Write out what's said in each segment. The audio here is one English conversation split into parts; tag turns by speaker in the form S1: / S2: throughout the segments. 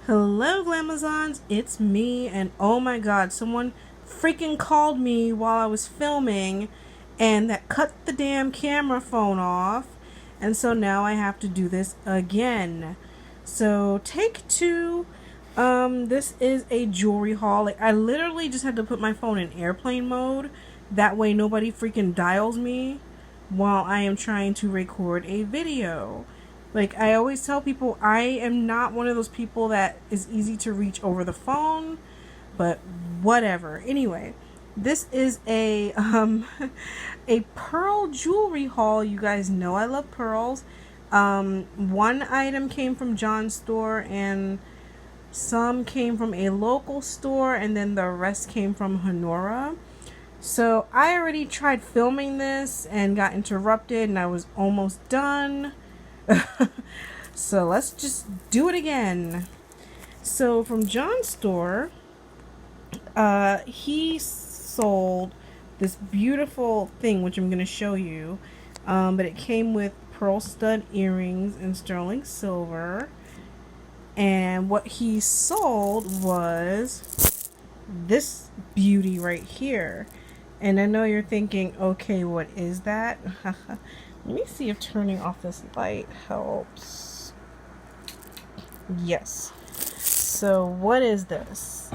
S1: Hello, Glamazons, it's me, and oh my god, someone freaking called me while I was filming, and that cut the damn camera phone off, and so now I have to do this again. So, take two. This is a jewelry haul. Like, I literally just had to put my phone in airplane mode, that way nobody freaking dials me while I am trying to record a video. Like, I always tell people, I am not one of those people that is easy to reach over the phone, but whatever. Anyway, this is a a pearl jewelry haul. You guys know I love pearls. One item came from John's store, and some came from a local store, and then the rest came from Honora. So I already tried filming this and got interrupted, and I was almost done. So let's just do it again. So from John's store, he sold this beautiful thing, which I'm going to show you. But it came with pearl stud earrings in sterling silver. And what he sold was this beauty right here. And I know you're thinking, okay, what is that? Let me see if turning off this light helps. Yes. So what is this?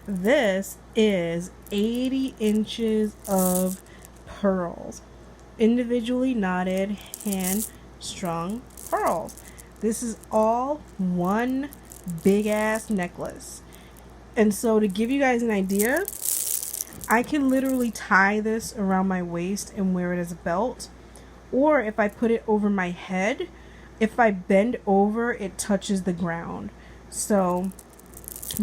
S1: This is 80 inches of pearls. Individually knotted, hand-strung pearls. This is all one big ass necklace. And so to give you guys an idea, I can literally tie this around my waist and wear it as a belt. Or if I put it over my head, if I bend over, it touches the ground. So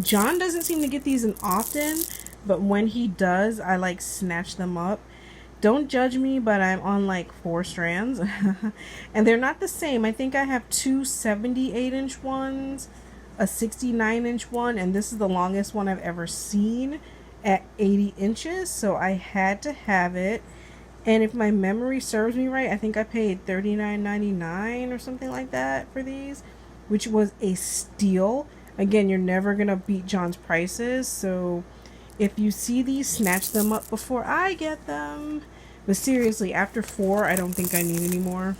S1: John doesn't seem to get these in often, but when he does, I like snatch them up. Don't judge me, but I'm on like 4 strands. And they're not the same. I think I have two 78-inch ones, a 69-inch one, and this is the longest one I've ever seen at 80 inches, so I had to have it. And if my memory serves me right, I think I paid $39.99 or something like that for these, which was a steal. Again, you're never gonna beat John's prices, so if you see these, snatch them up before I get them. But seriously, after 4, I don't think I need any more.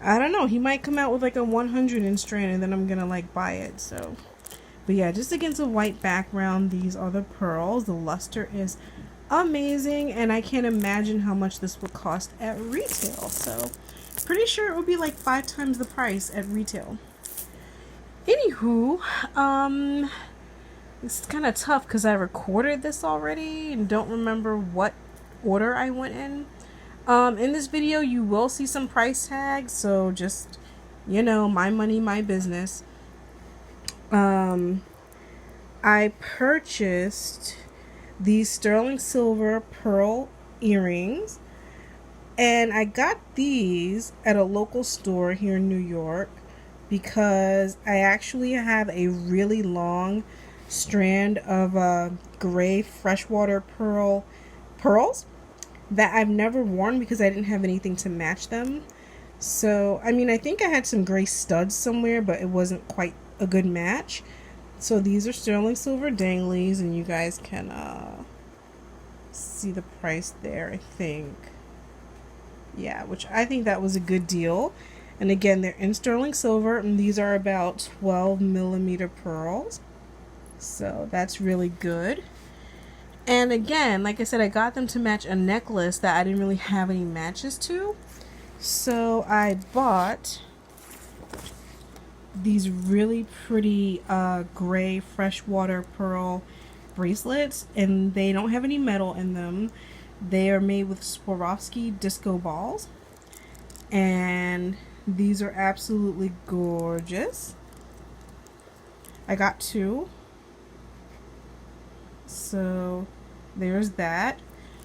S1: I don't know, he might come out with like a 100-inch strand and then I'm gonna like buy it, so. But yeah, just against a white background, these are the pearls. The luster is amazing, and I can't imagine how much this would cost at retail. So, pretty sure it would be like 5 times the price at retail. Anywho, it's kind of tough because I recorded this already and don't remember what order I went in. In this video, you will see some price tags, so just, you know, my money, my business. I purchased these sterling silver pearl earrings, and I got these at a local store here in New York because I actually have a really long strand of gray freshwater pearls that I've never worn because I didn't have anything to match them. So, I mean, I think I had some gray studs somewhere, but it wasn't quite a good match. So these are sterling silver danglies, and you guys can see the price there, I think. Yeah, which I think that was a good deal. And again, they're in sterling silver, and these are about 12 millimeter pearls. So that's really good. And again, like I said, I got them to match a necklace that I didn't really have any matches to. So I bought these really pretty gray freshwater pearl bracelets, and they don't have any metal in them. They are made with Swarovski disco balls, and these are absolutely gorgeous. I got 2, so there's that.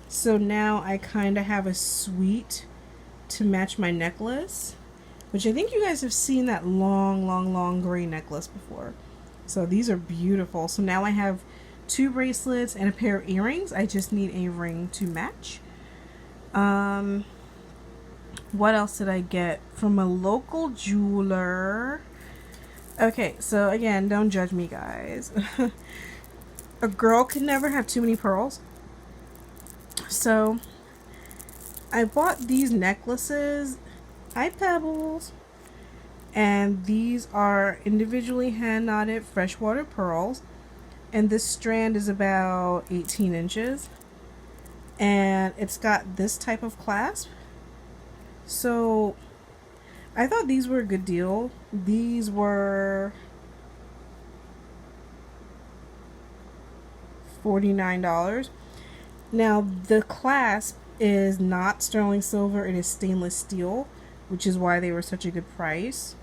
S1: So now I kind of have a suite to match my necklace, which I think you guys have seen that long gray necklace before. So these are beautiful. So now I have 2 bracelets and a pair of earrings. I just need a ring to match. What else did I get? From a local jeweler, Okay, so again, don't judge me, guys. A girl can never have too many pearls. So I bought these necklaces, eye pebbles, and these are individually hand knotted freshwater pearls. And this strand is about 18 inches. And it's got this type of clasp. So I thought these were a good deal. These were $49. Now the clasp is not sterling silver, it is stainless steel, which is why they were such a good price.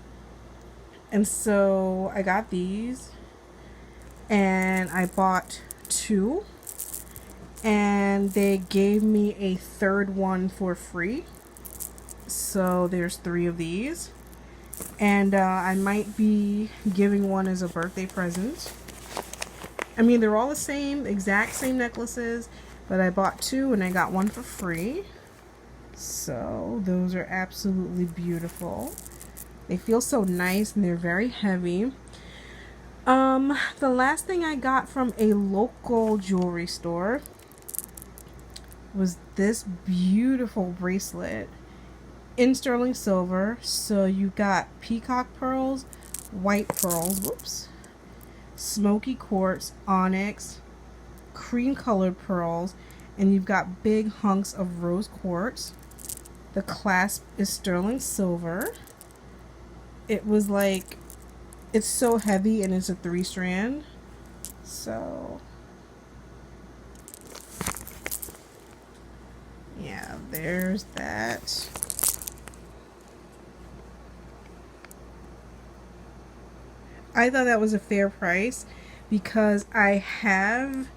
S1: And so I got these and I bought two, and they gave me a third one for free. So there's three of these, and I might be giving one as a birthday present. I mean, they're all the same, exact same necklaces, but I bought two and I got one for free. So those are absolutely beautiful. They feel so nice and they're very heavy. The last thing I got from a local jewelry store was this beautiful bracelet in sterling silver. So you got peacock pearls, white pearls, whoops, smoky quartz, onyx, cream colored pearls, and you've got big hunks of rose quartz. The clasp is sterling silver. It was like, it's so heavy and it's a 3-strand. So yeah, there's that. I thought that was a fair price because I have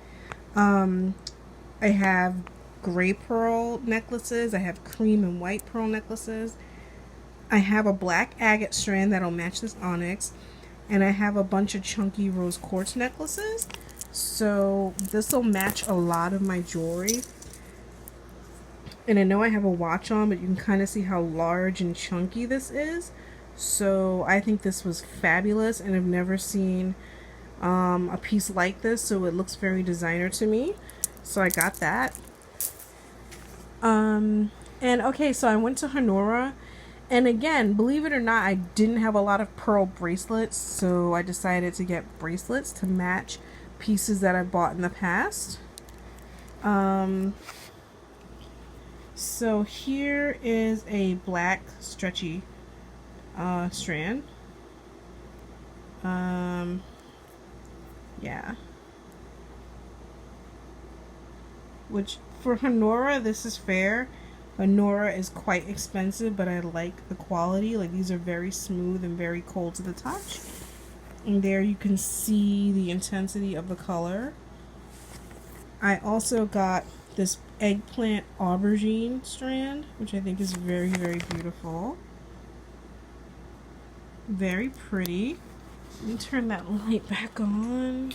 S1: gray pearl necklaces, I have cream and white pearl necklaces, I have a black agate strand that'll match this onyx, and I have a bunch of chunky rose quartz necklaces. So this will match a lot of my jewelry. And I know I have a watch on, but you can kind of see how large and chunky this is. So I think this was fabulous, and I've never seen a piece like this, so it looks very designer to me. So I got that. And okay, so I went to Honora, and again, believe it or not, I didn't have a lot of pearl bracelets, so I decided to get bracelets to match pieces that I bought in the past. So here is a black stretchy strand. Yeah. Which for Honora, this is fair. Honora is quite expensive, but I like the quality. Like, these are very smooth and very cold to the touch. And there you can see the intensity of the color. I also got this eggplant aubergine strand, which I think is very, very beautiful. Very pretty. Let me turn that light back on.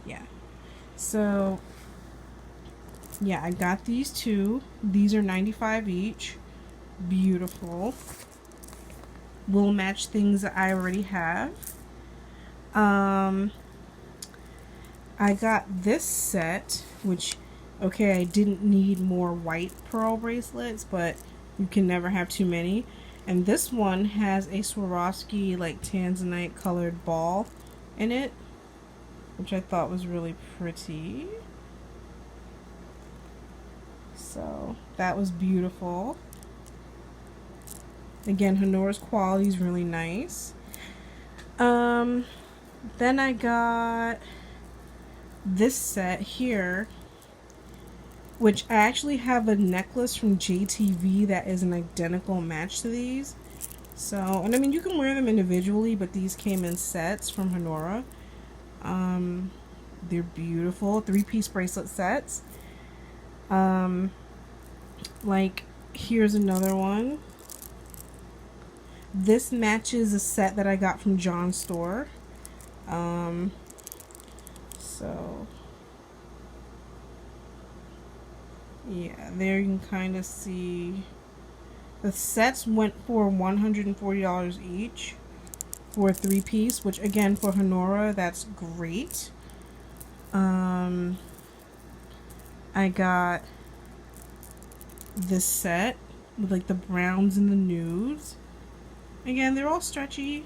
S1: Yeah. So yeah, I got these two. These are $95 each. Beautiful. Will match things that I already have. I got this set, which, okay, I didn't need more white pearl bracelets, but you can never have too many. And this one has a Swarovski like tanzanite colored ball in it, which I thought was really pretty. So that was beautiful. Again, Honora's quality is really nice. Then I got this set here, which I actually have a necklace from JTV that is an identical match to these. So, and I mean, you can wear them individually, but these came in sets from Honora. They're beautiful 3-piece bracelet sets. Like, here's another one. This matches a set that I got from John's store. So yeah, there you can kind of see the sets went for $140 each. for a 3-piece, which again for Honora, that's great. I got this set with like the browns and the nudes. Again, they're all stretchy,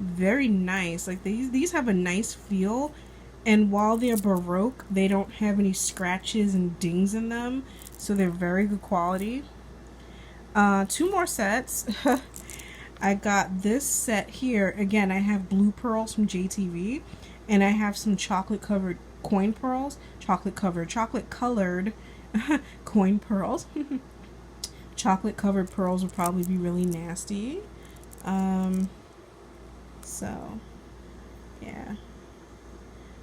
S1: very nice. Like these have a nice feel, and while they're Baroque, they don't have any scratches and dings in them, so they're very good quality. 2 more sets. I got this set here. Again, I have blue pearls from JTV, and I have some chocolate covered coin pearls. Chocolate colored coin pearls. Chocolate covered pearls would probably be really nasty. So yeah,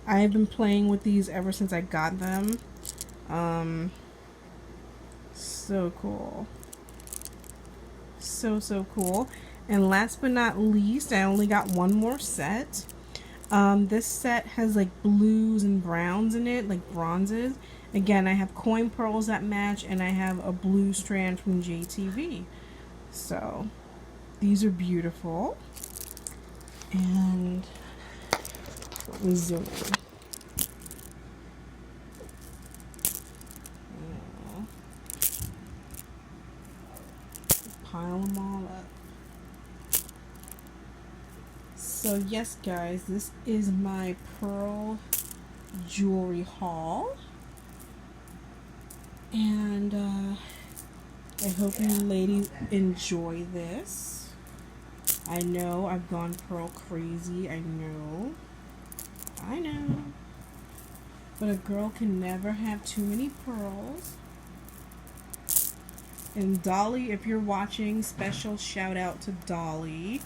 S1: I have been playing with these ever since I got them. So cool. So cool. And last but not least, I only got one more set. This set has like blues and browns in it, like bronzes. Again, I have coin pearls that match, and I have a blue strand from JTV. So these are beautiful. And let me zoom in. Pile them all up. So yes, guys, this is my pearl jewelry haul, and I hope you ladies enjoy this. I know I've gone pearl crazy. I know, but a girl can never have too many pearls. And Dolly, if you're watching, special shout out to Dolly.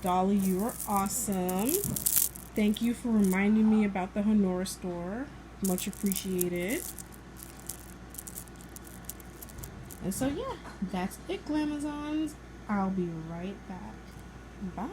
S1: Dolly, you are awesome. Thank you for reminding me about the Honora store. Much appreciated. And so yeah, that's it, Glamazons. I'll be right back. Bye.